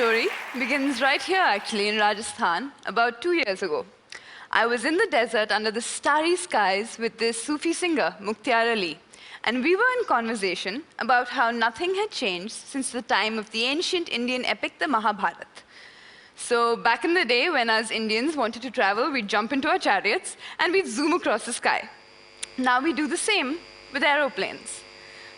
story begins right here, actually, in Rajasthan, about 2 years ago. I was in the desert under the starry skies with this Sufi singer, Mukhtar Ali, and we were in conversation about how nothing had changed since the time of the ancient Indian epic, the Mahabharata. So back in the day, when us Indians wanted to travel, we'd jump into our chariots and we'd zoom across the sky. Now we do the same with aeroplanes.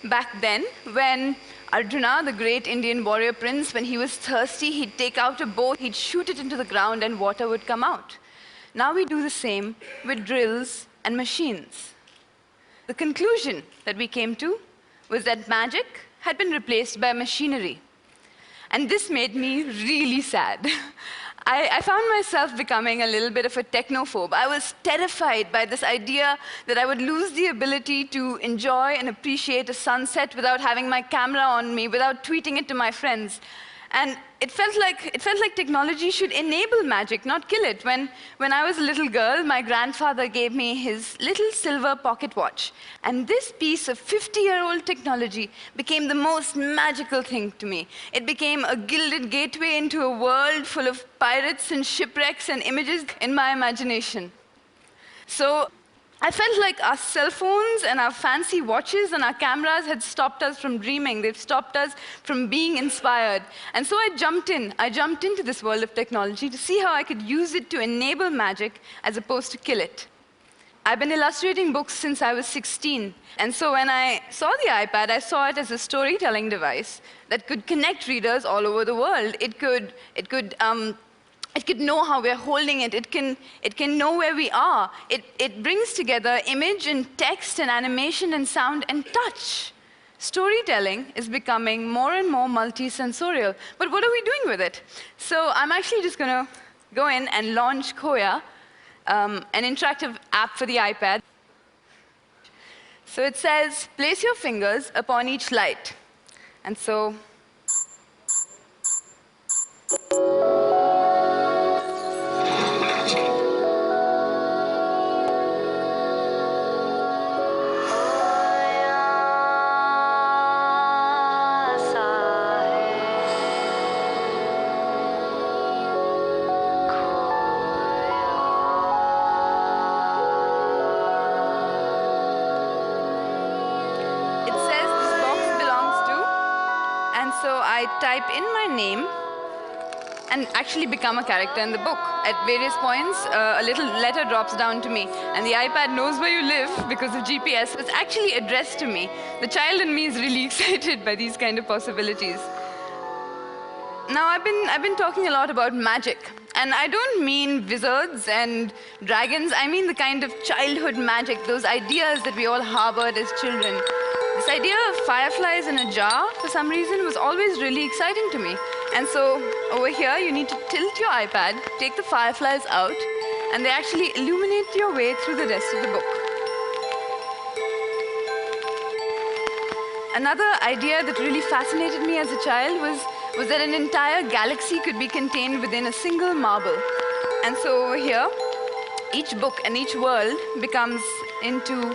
Back then, when Arjuna, the great Indian warrior prince, when he was thirsty, he'd take out a bow, he'd shoot it into the ground, and water would come out. Now we do the same with drills and machines. The conclusion that we came to was that magic had been replaced by machinery. And this made me really sad. I found myself becoming a little bit of a technophobe. I was terrified by this idea that I would lose the ability to enjoy and appreciate a sunset without having my camera on me, without tweeting it to my friends. And it felt like technology should enable magic, not kill it. When I was a little girl, my grandfather gave me his little silver pocket watch. And this piece of 50-year-old technology became the most magical thing to me. It became a gilded gateway into a world full of pirates and shipwrecks and images in my imagination. So I felt like our cell phones and our fancy watches and our cameras had stopped us from dreaming. They've stopped us from being inspired. And so I jumped into this world of technology to see how I could use it to enable magic as opposed to kill it. I've been illustrating books since I was 16. And so when I saw the iPad, I saw it as a storytelling device that could connect readers all over the world. It could know how we're holding it. It can know where we are. It brings together image and text and animation and sound and touch. Storytelling is becoming more and more multi-sensorial. But what are we doing with it? So I'm actually just going to go in and launch Koya, an interactive app for the iPad. So it says, place your fingers upon each light. And so I type in my name and actually become a character in the book. At various points, a little letter drops down to me, and the iPad knows where you live because of GPS. It's actually addressed to me. The child in me is really excited by these kind of possibilities. Now, I've been talking a lot about magic, and I don't mean wizards and dragons. I mean the kind of childhood magic, those ideas that we all harbored as children. This idea of fireflies in a jar, for some reason, was always really exciting to me. And so over here, you need to tilt your iPad, take the fireflies out, and they actually illuminate your way through the rest of the book. Another idea that really fascinated me as a child was that an entire galaxy could be contained within a single marble. And so over here, each book and each world becomes into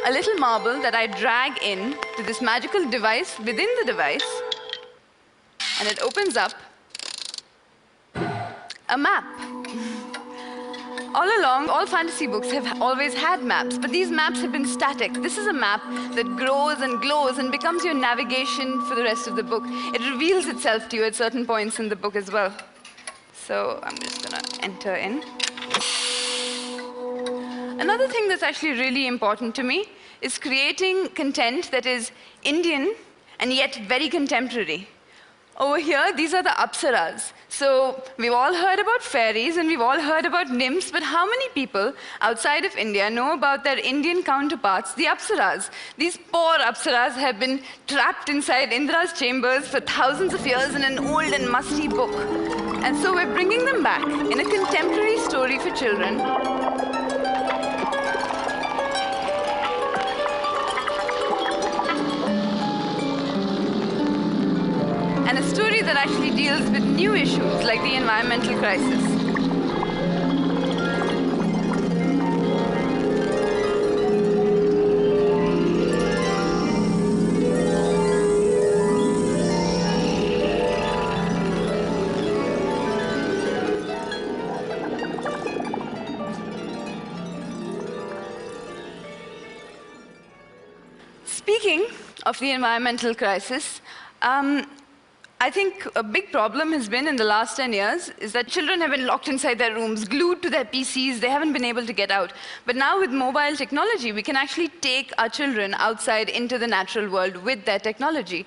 a little marble that I drag in to this magical device within the device, and it opens up a map. All along, all fantasy books have always had maps, but these maps have been static. This is a map that grows and glows and becomes your navigation for the rest of the book. It reveals itself to you at certain points in the book as well. So I'm just going to enter in. Another thing that's actually really important to me is creating content that is Indian and yet very contemporary. Over here, these are the apsaras. So we've all heard about fairies and we've all heard about nymphs, but how many people outside of India know about their Indian counterparts, the apsaras? These poor apsaras have been trapped inside Indra's chambers for thousands of years in an old and musty book. And so we're bringing them back in a contemporary story for children. And a story that actually deals with new issues like the environmental crisis. Speaking of the environmental crisis, I think a big problem has been in the last 10 years is that children have been locked inside their rooms, glued to their PCs, they haven't been able to get out. But now with mobile technology, we can actually take our children outside into the natural world with their technology.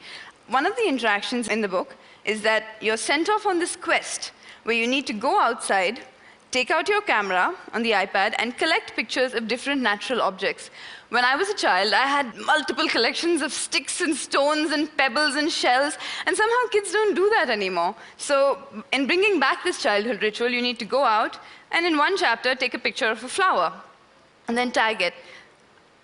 One of the interactions in the book is that you're sent off on this quest where you need to go outside, take out your camera on the iPad, and collect pictures of different natural objects. When I was a child, I had multiple collections of sticks and stones and pebbles and shells, and somehow kids don't do that anymore. So in bringing back this childhood ritual, you need to go out and in one chapter, take a picture of a flower and then tag it.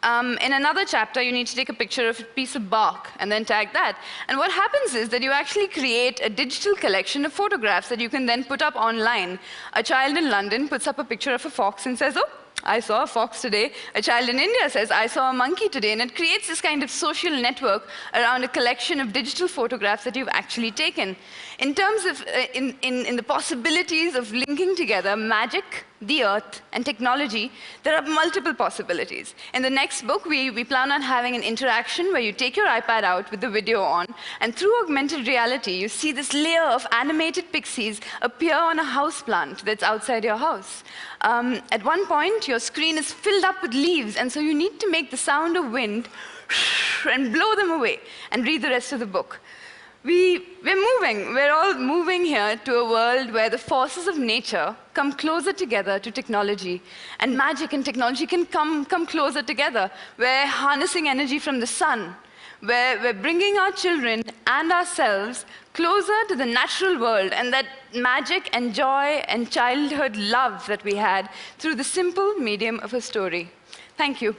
In another chapter, you need to take a picture of a piece of bark and then tag that. And what happens is that you actually create a digital collection of photographs that you can then put up online. A child in London puts up a picture of a fox and says, "Oh, I saw a fox today." A child in India says, "I saw a monkey today." And it creates this kind of social network around a collection of digital photographs that you've actually taken. In terms of, in the possibilities of linking together magic, the earth, and technology, there are multiple possibilities. In the next book, we plan on having an interaction where you take your iPad out with the video on, and through augmented reality, you see this layer of animated pixies appear on a houseplant that's outside your house. At one point, your screen is filled up with leaves, and so you need to make the sound of wind and blow them away and read the rest of the book. We're all moving here to a world where the forces of nature come closer together to technology, and magic and technology can come closer together. We're harnessing energy from the sun, where we're bringing our children and ourselves closer to the natural world and that magic and joy and childhood love that we had through the simple medium of a story. Thank you.